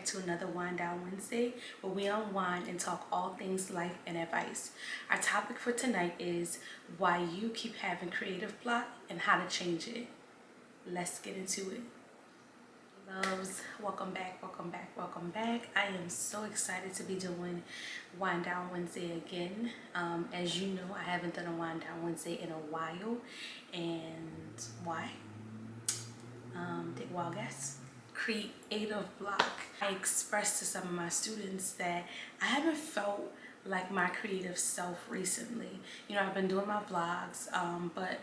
back to another Wind Down Wednesday, where we unwind and talk all things life and advice. Our topic for tonight is why you keep having creative block and how to change it. Let's get into it. Loves, welcome back, welcome back, welcome back. I am so excited to be doing Wind Down Wednesday again. As you know, I haven't done a Wind Down Wednesday in a while. And why? Take a wild guess. Creative block. I expressed to some of my students that I haven't felt like my creative self recently. You know, I've been doing my vlogs, but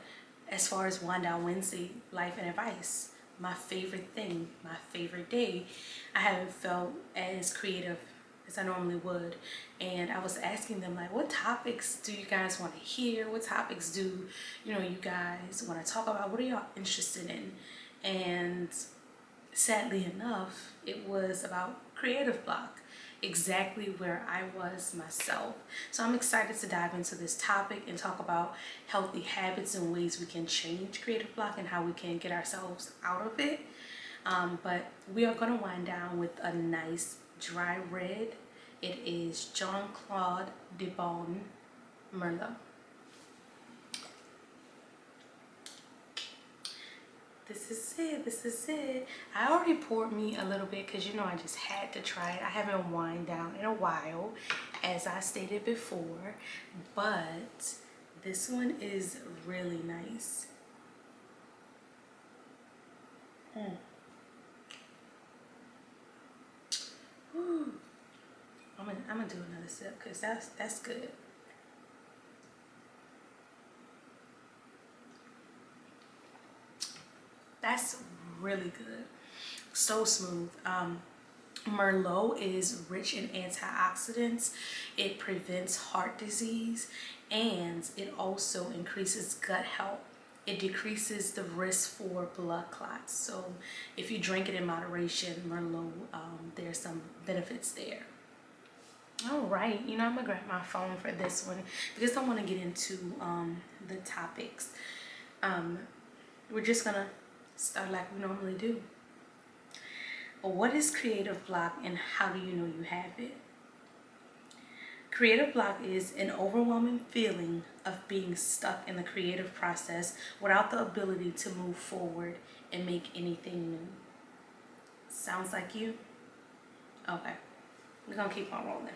as far as Wind Down Wednesday, life and advice, my favorite thing, my favorite day, I haven't felt as creative as I normally would. And I was asking them, like, what topics do you guys want to hear? What topics do you guys want to talk about? What are y'all interested in? And sadly enough, it was about creative block, exactly where I was myself. So I'm excited to dive into this topic and talk about healthy habits and ways we can change creative block and how we can get ourselves out of it. But we are going to wind down with a nice dry red. It is Jean Claude de Bon Merlot. This is it. I already poured me a little bit because I just had to try it. I haven't wined down in a while, as I stated before, but this one is really nice. Ooh. I'm gonna do another sip because that's good. That's really good. So smooth. Merlot is rich in antioxidants. It prevents heart disease and it also increases gut health. It decreases the risk for blood clots. So if you drink it in moderation, Merlot, there's some benefits there. All right, I'm gonna grab my phone for this one because I want to get into the topics. We're just gonna start like we normally do. What is creative block and how do you know you have it? Creative block is an overwhelming feeling of being stuck in the creative process without the ability to move forward and make anything new. Sounds like you? Okay, we're gonna keep on rolling.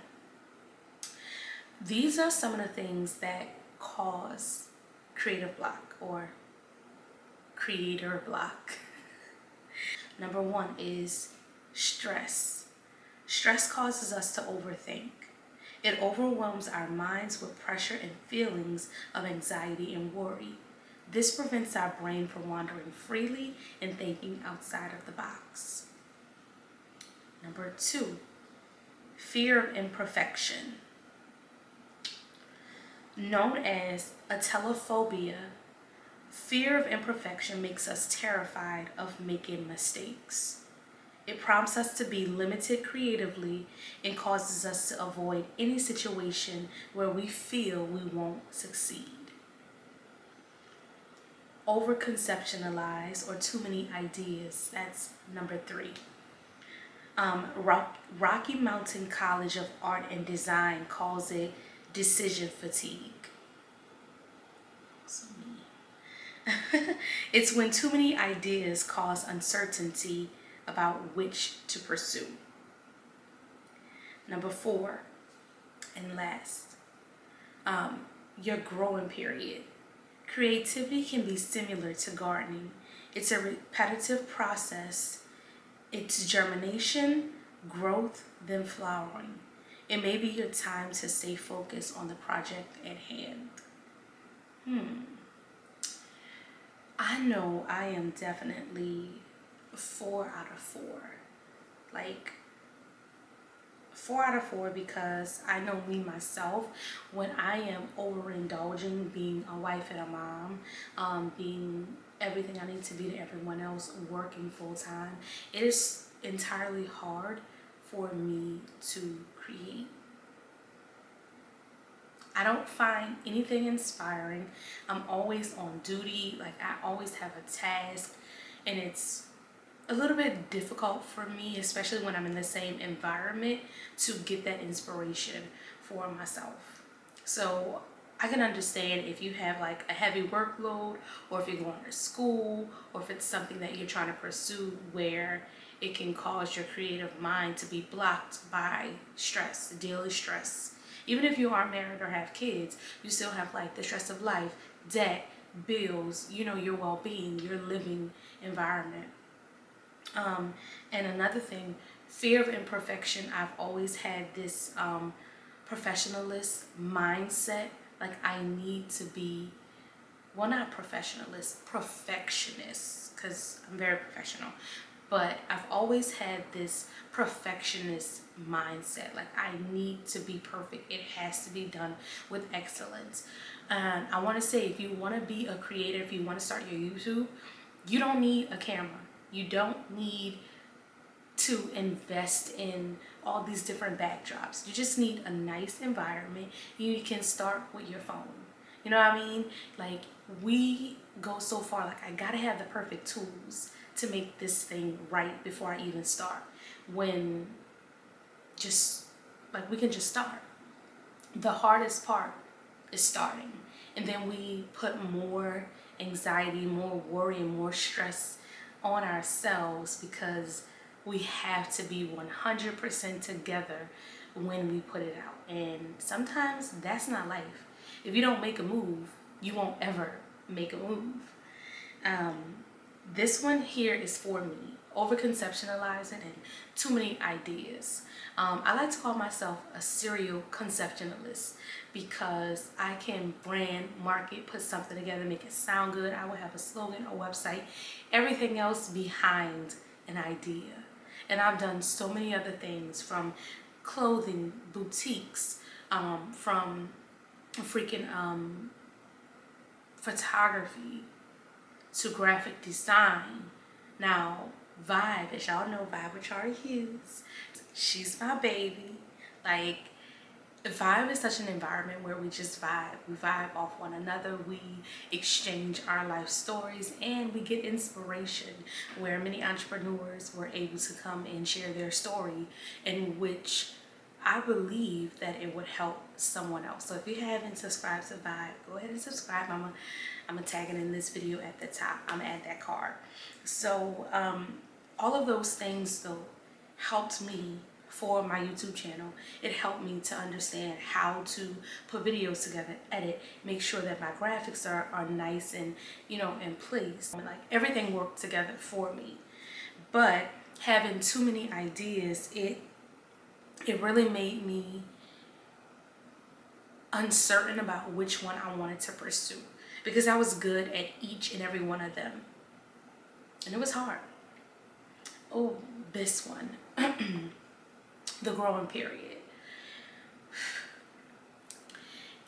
These are some of the things that cause creative block or creator block. Number one is stress. Stress causes us to overthink. It overwhelms our minds with pressure and feelings of anxiety and worry. This prevents our brain from wandering freely and thinking outside of the box. Number two, fear of imperfection. Known as atelophobia, fear of imperfection makes us terrified of making mistakes. It prompts us to be limited creatively and causes us to avoid any situation where we feel we won't succeed. Over-conceptualize or too many ideas. That's number three. Rocky Mountain College of Art and Design calls it decision fatigue. So it's when too many ideas cause uncertainty about which to pursue. Number four, and last, your growing period. Creativity can be similar to gardening. It's a repetitive process. It's germination, growth, then flowering. It may be your time to stay focused on the project at hand. I know I am definitely 4 out of 4. Like 4 out of 4 because I know me myself, when I am overindulging, being a wife and a mom, being everything I need to be to everyone else, working full time, it is entirely hard for me to create. I don't find anything inspiring. I'm always on duty. Like I always have a task and it's a little bit difficult for me, especially when I'm in the same environment, to get that inspiration for myself. So I can understand if you have like a heavy workload, or if you're going to school, or if it's something that you're trying to pursue where it can cause your creative mind to be blocked by stress, daily stress. Even if you aren't married or have kids, you still have like the stress of life, debt, bills, your well-being, your living environment. And another thing, fear of imperfection. I've always had this professionalist mindset. Like I need to be, well, not professionalist, perfectionist, because I'm very professional. But I've always had this perfectionist mindset. Like I need to be perfect. It has to be done with excellence. And I want to say, if you want to be a creator, if you want to start your YouTube, you don't need a camera. You don't need to invest in all these different backdrops. You just need a nice environment. You can start with your phone. You know what I mean? Like, we go so far, like I gotta have the perfect tools to make this thing right before I even start. When just, like, we can just start. The hardest part is starting. And then we put more anxiety, more worry, and more stress on ourselves because we have to be 100% together when we put it out. And sometimes that's not life. If you don't make a move, you won't ever make a move. This one here is for me. Overconceptualizing and too many ideas. I like to call myself a serial conceptualist because I can brand, market, put something together, make it sound good. I will have a slogan, a website, everything else behind an idea. And I've done so many other things, from clothing, boutiques, from freaking photography to graphic design. Now, Vibe, as y'all know, Vibe with Charlie Hughes, she's my baby. Like, Vibe is such an environment where we just vibe. We vibe off one another. We exchange our life stories and we get inspiration, where many entrepreneurs were able to come and share their story, in which I believe that it would help someone else. So if you haven't subscribed to Vibe, go ahead and subscribe. I'm gonna tag it in this video at the top. I'm gonna add that card. So all of those things though helped me for my YouTube channel. It helped me to understand how to put videos together, edit, make sure that my graphics are nice and in place. Like, everything worked together for me. But having too many ideas, it really made me uncertain about which one I wanted to pursue, because I was good at each and every one of them. And it was hard. Oh, this one. The growing period.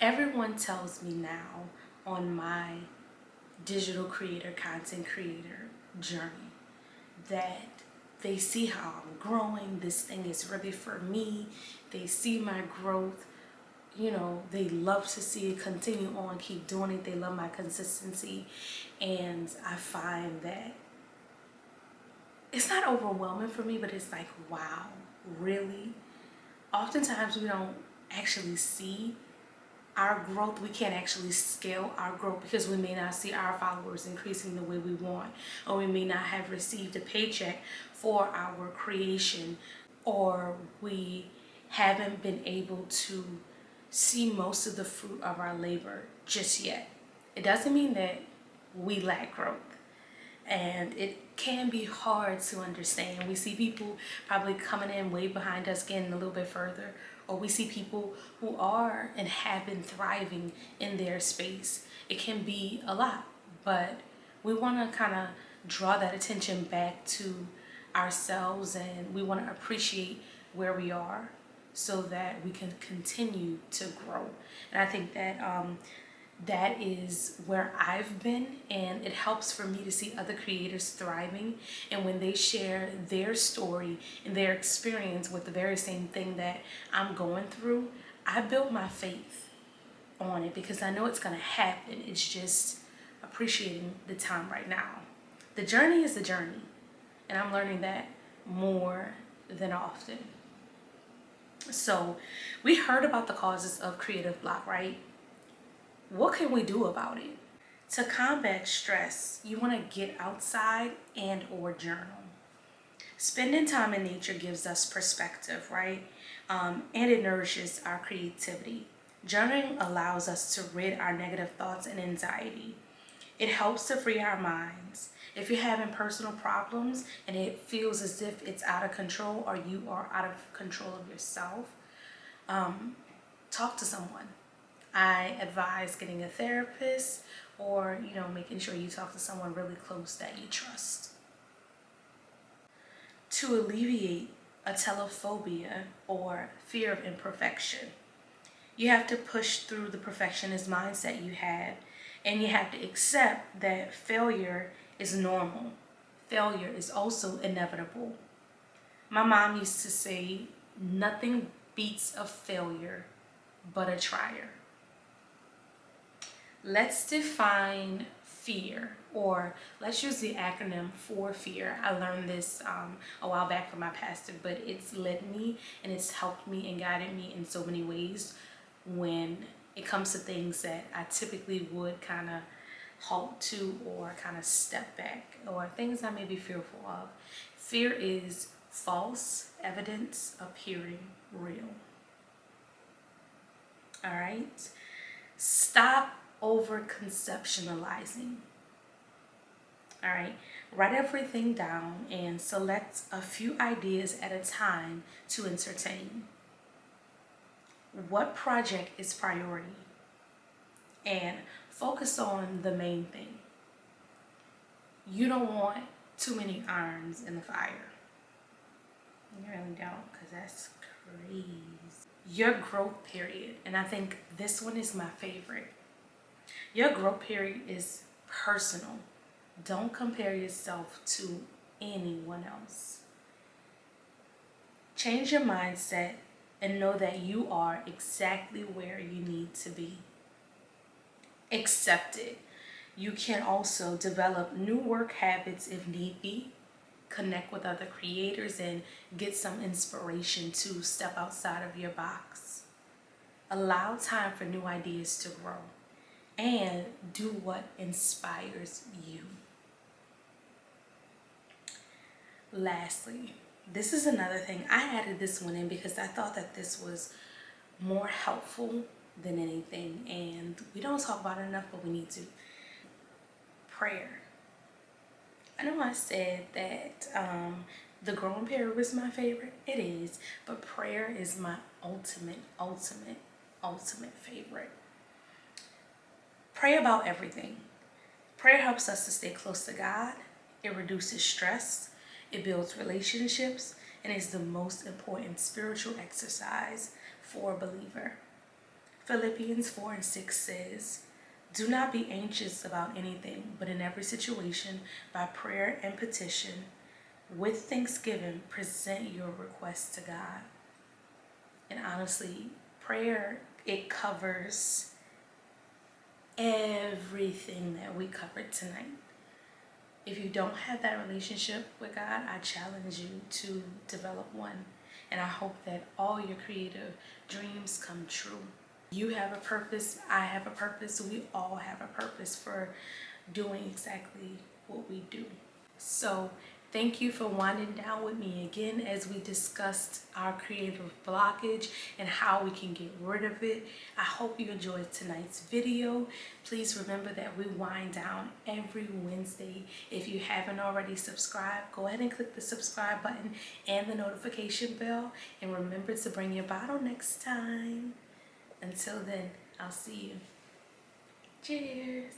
Everyone tells me now on my digital creator, content creator journey that they see how I'm growing. This thing is really for me. They see my growth. They love to see it continue on, keep doing it. They love my consistency. And I find that it's not overwhelming for me, but it's like, wow, really? Oftentimes we don't actually see our growth. We can't actually scale our growth because we may not see our followers increasing the way we want, or we may not have received a paycheck for our creation, or we haven't been able to see most of the fruit of our labor just yet. It doesn't mean that we lack growth. And it can be hard to understand. We see people probably coming in way behind us, getting a little bit further, or we see people who are and have been thriving in their space. It can be a lot, but we want to kind of draw that attention back to ourselves, and we want to appreciate where we are so that we can continue to grow. And I think that that is where I've been, and it helps for me to see other creators thriving, and when they share their story and their experience with the very same thing that I'm going through, I build my faith on it because I know it's going to happen. It's just appreciating the time right now. The journey is the journey. And I'm learning that more than often. So we heard about the causes of creative block, right? What can we do about it? To combat stress, you want to get outside and or journal. Spending time in nature gives us perspective, right? And it nourishes our creativity. Journaling allows us to rid our negative thoughts and anxiety. It helps to free our minds. If you're having personal problems and it feels as if it's out of control or you are out of control of yourself, talk to someone. I advise getting a therapist or, making sure you talk to someone really close that you trust. To alleviate a telephobia or fear of imperfection, you have to push through the perfectionist mindset you have, and you have to accept that failure is normal. Failure is also inevitable. My mom used to say, nothing beats a failure but a trier. Let's define fear, or let's use the acronym for fear. I learned this a while back from my pastor, but it's led me and it's helped me and guided me in so many ways when it comes to things that I typically would kind of halt to or kind of step back, or things I may be fearful of. Fear is false evidence appearing real. All right? Stop over conceptualizing. All right, write everything down and select a few ideas at a time to entertain. What project is priority? And focus on the main thing. You don't want too many irons in the fire. You really don't, because that's crazy. Your growth period, and I think this one is my favorite. Your growth period is personal. Don't compare yourself to anyone else. Change your mindset and know that you are exactly where you need to be. Accept it. You can also develop new work habits if need be. Connect with other creators and get some inspiration to step outside of your box. Allow time for new ideas to grow. And do what inspires you. Lastly, this is another thing. I added this one in because I thought that this was more helpful than anything. And we don't talk about it enough, but we need to. Prayer. I know I said that the growing period was my favorite. It is. But prayer is my ultimate favorite. Pray about everything. Prayer helps us to stay close to God. It reduces stress. It builds relationships. And is the most important spiritual exercise for a believer. Philippians 4:6 says, do not be anxious about anything, but in every situation, by prayer and petition, with thanksgiving, present your requests to God. And honestly, prayer, it covers everything that we covered tonight. If you don't have that relationship with God, I challenge you to develop one. And I hope that all your creative dreams come true. You have a purpose, I have a purpose, we all have a purpose for doing exactly what we do. So thank you for winding down with me again as we discussed our creative blockage and how we can get rid of it. I hope you enjoyed tonight's video. Please remember that we wind down every Wednesday. If you haven't already subscribed, go ahead and click the subscribe button and the notification bell. And remember to bring your bottle next time. Until then, I'll see you. Cheers.